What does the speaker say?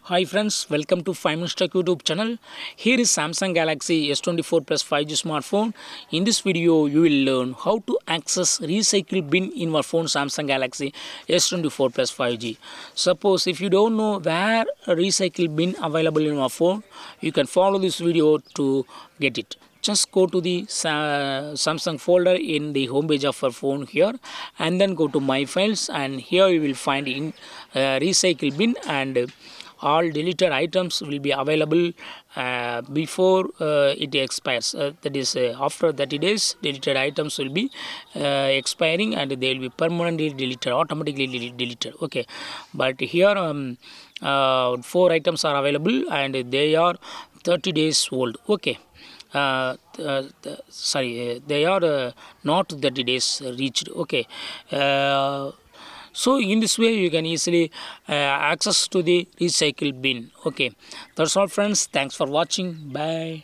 Hi friends, welcome to 5 Minutes Tech YouTube channel. Here is Samsung Galaxy S24 Plus 5G smartphone. In this video, you will learn how to access recycle bin in your phone Samsung Galaxy S24 Plus 5G. Suppose if you don't know where a recycle bin available in your phone, you can follow this video to get it. Just go to the Samsung folder in the home page of your phone here, and then go to my files, and here you will find in recycle bin, and all deleted items will be available before it expires. That is, after 30 days, deleted items will be expiring, and they will be permanently deleted, automatically deleted. Okay, but here four items are available, and they are 30 days old. Okay. They are not 30 days reached. Okay. So in this way you can easily access to the recycle bin. Okay, that's all friends. Thanks for watching. Bye.